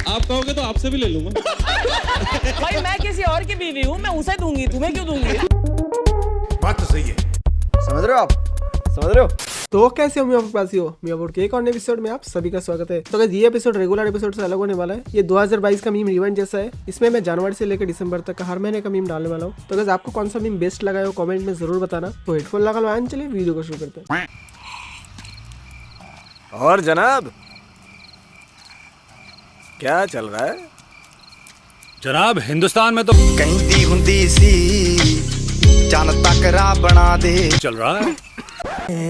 आप कहोगे तो आपसे भी ले लूंगा। भाई मैं किसी और की बीवी हूँ, मैं उसे दूंगी, तुम्हें क्यों दूंगी? बात तो सही है। समझ रहे हो आप? समझ रहे हो? तो कैसे हो मियाँपासी हो? मियाँपुर के एक और नए एपिसोड में आप सभी का स्वागत है। तो ये एपिसोड रेगुलर एपिसोड से अलग होने वाला है। ये 2022 का मीम रिवाइंड जैसा है। इसमें मैं जनवरी से लेकर दिसंबर तक का हर महीने का मीम डालने वाला हूँ। तो अगर आपको कौन सा मीम बेस्ट लगा है वो कमेंट में जरूर बताना। तो हेडफोन लगा लो एंड चलिए वीडियो को शुरू करते हैं। और जनाब क्या चल रहा है? जनाब हिंदुस्तान में तो कहती हुंदी सी जान तकरा बना दे चल रहा है।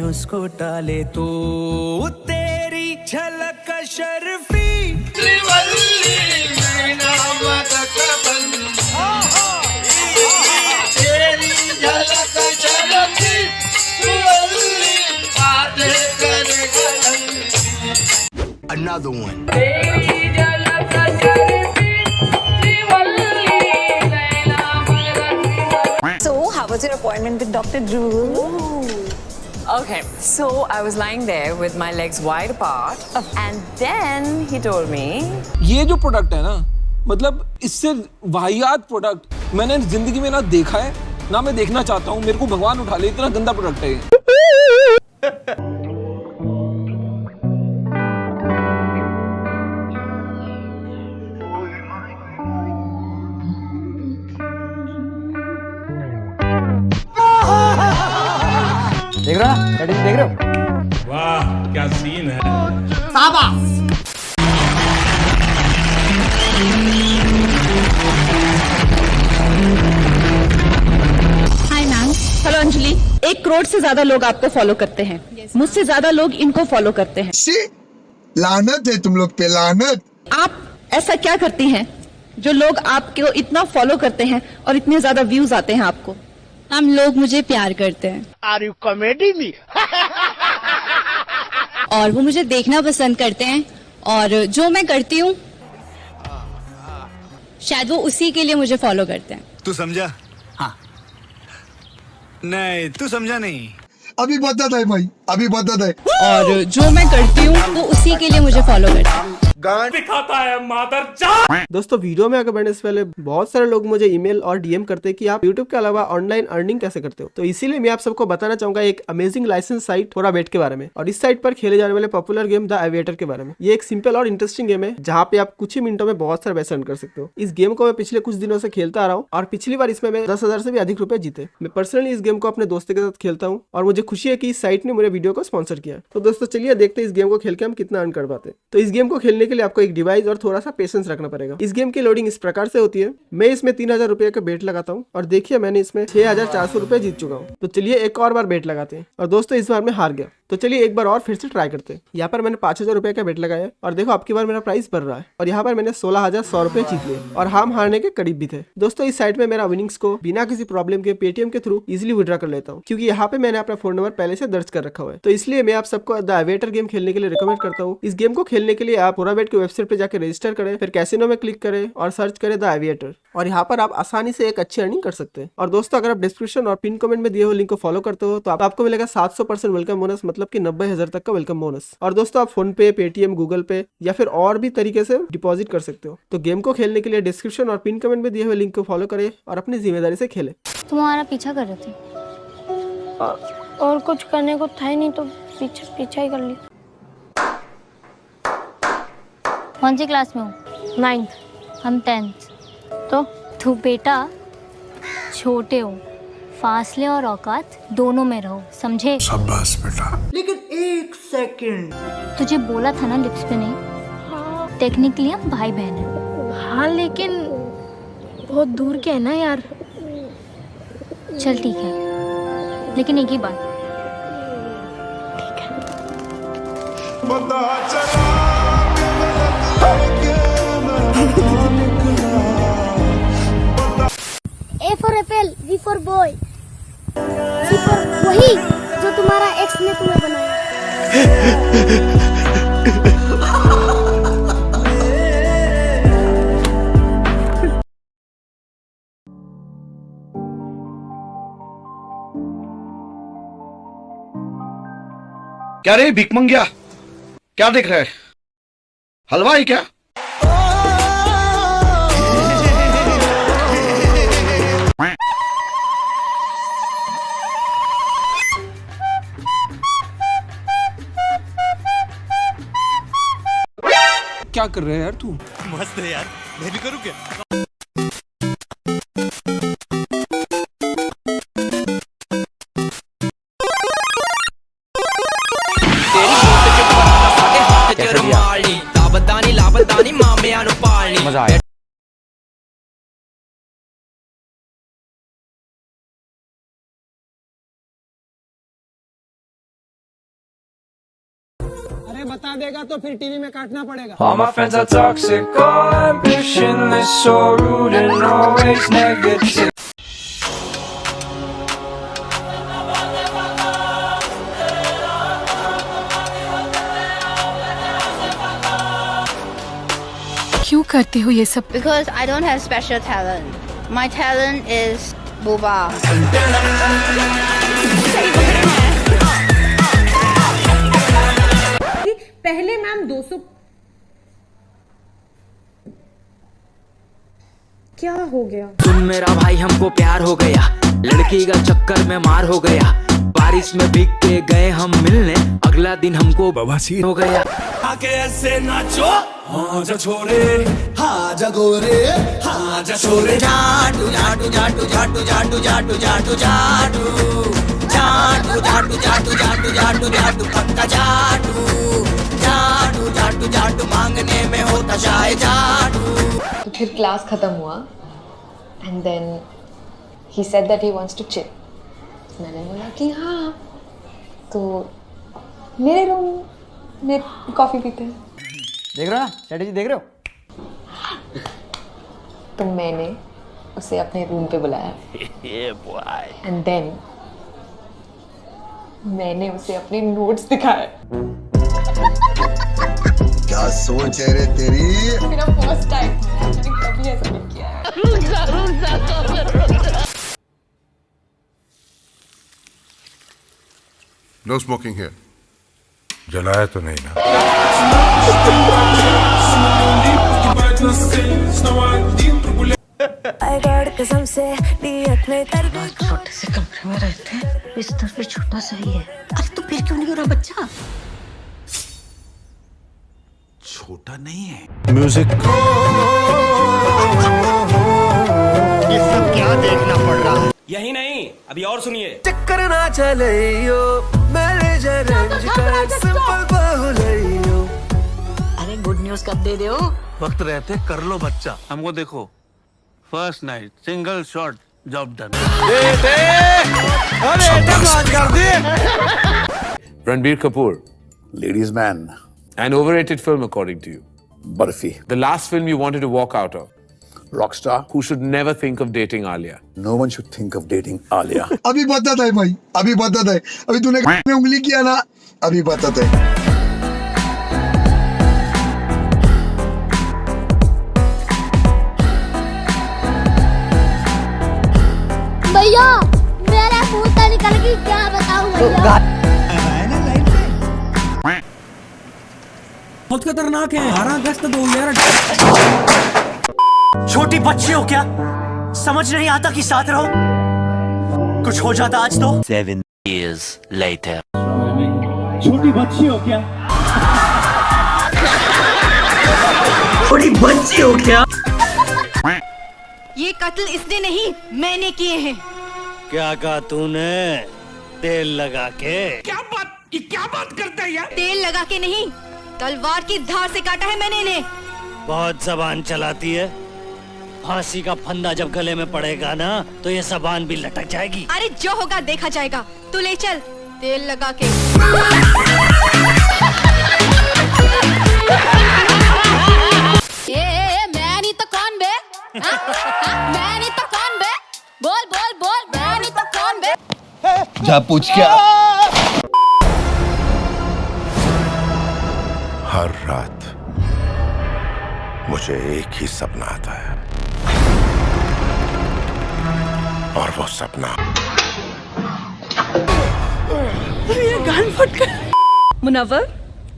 उसको टाले तो तेरी झलक शर्फी त्रिवल्ली नैना मदकबल तेरी झलक शर्फी त्रिवल्ली बातें कर गलन another one तेरी झलक शर्फी त्रिवल्ली नैना मदकबल. So, how was your appointment with Dr. Drew? Okay, so I was lying there with my legs wide apart, and then he told me, ये जो प्रोडक्ट है ना, मतलब इससे वाहियात प्रोडक्ट मैंने जिंदगी में ना देखा है ना मैं देखना चाहता हूँ। मेरे को भगवान उठा ले, इतना गंदा प्रोडक्ट है ये। देख रहे हो? देख रहे हो? वाह क्या सीन है। Hi ma'am. Hello Anjali. 1 crore से ज्यादा लोग आपको फॉलो करते हैं। मुझसे ज्यादा लोग इनको फॉलो करते हैं। लानत है तुम लोग पे, लानत। आप ऐसा क्या करती हैं जो लोग आपको इतना फॉलो करते हैं और इतने ज्यादा व्यूज आते हैं आपको? हम लोग मुझे प्यार करते हैं। Are you comedy me? और वो मुझे देखना पसंद करते हैं और जो मैं करती हूँ शायद वो उसी के लिए मुझे फॉलो करते हैं। तू समझा? हाँ नहीं तू समझा नहीं। अभी बता है भाई, अभी बता है। और जो मैं करती हूँ वो उसी के लिए मुझे फॉलो करते हैं। दिखाता है मादर। दोस्तों वीडियो में आगे बढ़ने से पहले बहुत सारे लोग मुझे ईमेल और डीएम करते हैं कि आप यूट्यूब के अलावा ऑनलाइन अर्निंग कैसे करते हो। तो इसीलिए मैं आप सबको बताना चाहूंगा एक अमेजिंग लाइसेंस साइट थोड़ा बेट के बारे में और इस साइट पर खेले जाने वाले पॉपुलर गेम द एविएटर के बारे में। ये एक सिंपल और इंटरेस्टिंग गेम है जहाँ पे आप कुछ ही मिनटों में बहुत सारे पैसे अर्न कर सकते हो। इस गेम को मैं पिछले कुछ दिनों से खेलता आ रहा हूँ और पिछली बार इसमें मैं 10,000 से भी अधिक रुपए जीते। मैं पर्सनली इस गेम को अपने दोस्तों के साथ खेलता हूँ और मुझे खुशी है कि इस साइट ने मेरे वीडियो को स्पॉन्सर किया। तो दोस्तों चलिए देखते हैं इस गेम को खेल के हम कितना अर्न कर पाते हैं। तो इस गेम को खेलने के लिए आपको एक डिवाइस और थोड़ा सा पेशेंस रखना पड़ेगा। इस गेम की लोडिंग इस प्रकार से होती है। मैं इसमें 3,000 रुपए का बेट लगाता हूँ और देखिए मैंने इसमें 6,400 रुपए जीत चुका हूँ। तो चलिए एक और बार बेट लगाते हैं और दोस्तों इस बार मैं हार गया। तो चलिए एक बार और फिर से ट्राई करते हैं। यहाँ पर मैंने 5,000 रुपए का बेट लगाया और देखो आपकी बार मेरा प्राइस बढ़ रहा है और यहाँ पर मैंने 16,100 रुपए जीत लिए और हम हारने के करीब भी थे। दोस्तों इस साइट में मेरा विनिंग्स को बिना किसी प्रॉब्लम के पेटीएम के थ्रू इजिली विड्रॉ कर लेता हूँ क्योंकि यहाँ पे मैंने अपना फोन नंबर पहले से दर्ज कर रखा हुआ है। तो इसलिए मैं आप सबको द एविएटर गेम खेलने के लिए रिकमेंड करता हूँ। इस गेम को खेलने के लिए आप फोराबेट की वेबसाइट पे जाकर रजिस्टर करें, फिर कैसीनो में क्लिक करें और सर्च करें द एविएटर और यहाँ पर आप आसानी से एक अच्छी अर्निंग कर सकते हैं। और दोस्तों अगर आप डिस्क्रिप्शन और पिन कमेंट में दिए हुए लिंक को फॉलो करते हो तो आपको मिलेगा 700% वेलकम बोनस, मतलब कि 90,000 तक का वेलकम बोनस। और दोस्तों आप फोन पे, पेटीएम, गूगल पे या फिर और भी तरीके से डिपॉजिट कर सकते हो। तो गेम को खेलने के लिए डिस्क्रिप्शन और पिन कमेंट में दिए हुए लिंक को फॉलो करें और अपनी जिम्मेदारी से खेलें। तुम्हारा पीछा कर रहे थे और कुछ करने को था ही नहीं तो पीछा ही कर लिया। कौन सी क्लास में हो? 9th। हम 10th। तो बेटा छोटे हो, फासले और औकात दोनों में रहो, समझे? शाबाश बेटा। लेकिन 1 सेकंड, तुझे बोला था ना लिप्स पे नहीं। टेक्निकली हम भाई बहन हैं। हाँ लेकिन बहुत दूर के है ना यार। चल ठीक है, लेकिन एक ही बात। ठीक है। A for apple, B for boy, C for वही जो तुम्हारा एक्स ने तुम्हें बनाया। क्या रे भिकमंगिया, क्या देख रहा है? हलवा ही क्या? क्या कर रहा है यार तू? मस्त है यार, मैं भी करूँ क्या? मजा आया। अरे बता देगा तो फिर टीवी में काटना पड़ेगा। All my friends are toxic, all ambitionless, so rude and always negative. क्यों करते हो ये सब? Because I don't have special talent. My talent is boba. पहले मैम 200 क्या हो गया? सुन मेरा भाई हमको प्यार हो गया, लड़की का चक्कर में मार हो गया, बारिश में भीग के गए हम मिलने, अगला दिन हमको बवासीर हो गया। आके ऐसे नाचो, हाँ जा छोरे, हाँ जा गोरे, हाँ जा छोरे, जाटू जाटू जाटू जाटू जाटू जाटू जाटू जाटू जाटू जाटू जाटू जाटू जाटू जाटू पक्का जाटू जाटू जाटू जाटू मांगने में होता जाए जाटू। तो फिर क्लास खत्म हुआ and then he said that he wants to chill. मैंने बोला कि हाँ, तो मेरे रूम में कॉफी पीते हैं। देख रहे हो ना स्ट्रेटेजी, देख रहे हो? तो मैंने उसे अपने रूम पे बुलाया एंड देन मैंने उसे अपने नोट्स दिखाए। क्या सोच है रे तेरी? मेरा फर्स्ट टाइम, मैंने कभी ऐसा नहीं किया है। No smoking here. जलाया तो नहीं ना? कसम से नियत में कर दे। छोटे से कमरे में रहते हैं, बिस्तर भी छोटा सा ही है। अरे तो फिर क्यों नहीं हो रहा बच्चा? छोटा नहीं है। म्यूजिक। ये सब क्या देखना पड़ रहा है? यही नहीं, अभी और सुनिए। चक्कर ना चले यो, मैनेजर सिंपल बाहुलैयो। अरे गुड न्यूज कब दे दो? वक्त रहते कर लो बच्चा। हमको देखो, first night single shot job done. Ranbir Kapoor, ladies man. an overrated film according to you. Barfi. The last film you wanted to walk out of. Rockstar. Who should never think of dating Alia? No one should think of dating Alia. अभी बताता है भाई, अभी बताता है। अभी तूने में उंगली किया ना, अभी बताता है। भैया मेरा मुंह तो निकल गई, क्या बताऊं भैया? बहुत खतरनाक है। 18 अगस्त 2018। छोटी बच्ची हो क्या? समझ नहीं आता कि साथ रहो, कुछ हो जाता आज तो। 7 years later। छोटी बच्ची हो क्या? छोटी बच्ची हो क्या? ये कत्ल इसने नहीं, मैंने किए हैं। क्या कहा तूने? तेल लगा के? क्या बात करता है यार? तेल लगा के नहीं, तलवार की धार से काटा है मैंने इन्हें। बहुत जबान चलाती है। फांसी का फंदा जब गले में पड़ेगा ना, तो ये जबान भी लटक जाएगी। अरे जो होगा देखा जाएगा, तू ले चल तेल लगा के। मैं नहीं तो कौन बे? मैं नहीं तो कौन बे? बोल बोल बोल, मैं नहीं तो कौन बे? जा पूछ क्या? हर रात मुझे एक ही सपना आता है, और वो सपना मुनव्वर,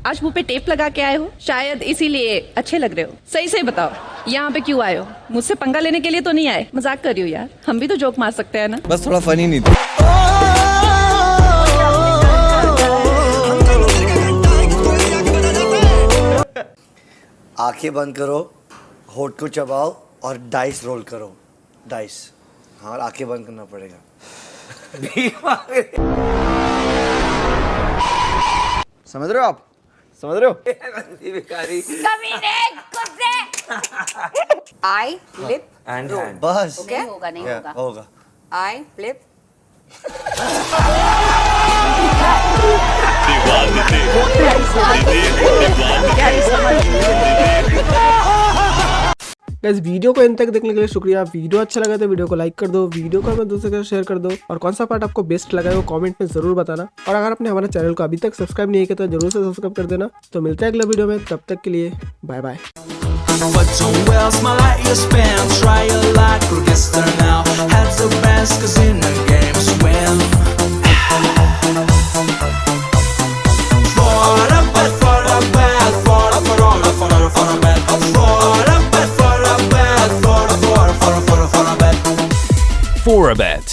आज मुंह पे टेप लगा के आए हो, शायद इसीलिए अच्छे लग रहे हो। सही सही बताओ, यहाँ पे क्यों आए हो? मुझसे पंगा लेने के लिए तो नहीं आए, मजाक कर रही हो यार। हम भी तो जोक मार सकते हैं ना। बस थोड़ा फनी नहीं था। आंखें बंद करो, होठ को चबाओ और डाइस रोल करो। डाइस, हाँ, और आंखें बंद करना पड़ेगा। समझ रहे हो आप? समझ रहे हो? आई फ्लिप एंड बस नहीं होगा, नहीं होगा। होगा। आई फ्लिप गाइस वीडियो को एंड तक देखने के लिए शुक्रिया। वीडियो अच्छा लगा तो वीडियो को लाइक कर दो, वीडियो को हमें दूसरे के साथ शेयर कर दो, और कौन सा पार्ट आपको बेस्ट लगा है वो कमेंट में जरूर बताना। और अगर आपने हमारे चैनल को अभी तक सब्सक्राइब नहीं किया तो जरूर से सब्सक्राइब कर देना। तो मिलते हैं अगले वीडियो में, तब तक के लिए bye bye. But don't well, smile at your span. Try your luck or get there now. Heads the best, cause in the games win. For a bet, for a bet, for a bet, for a bet, for a bet, for a bet. For a bet.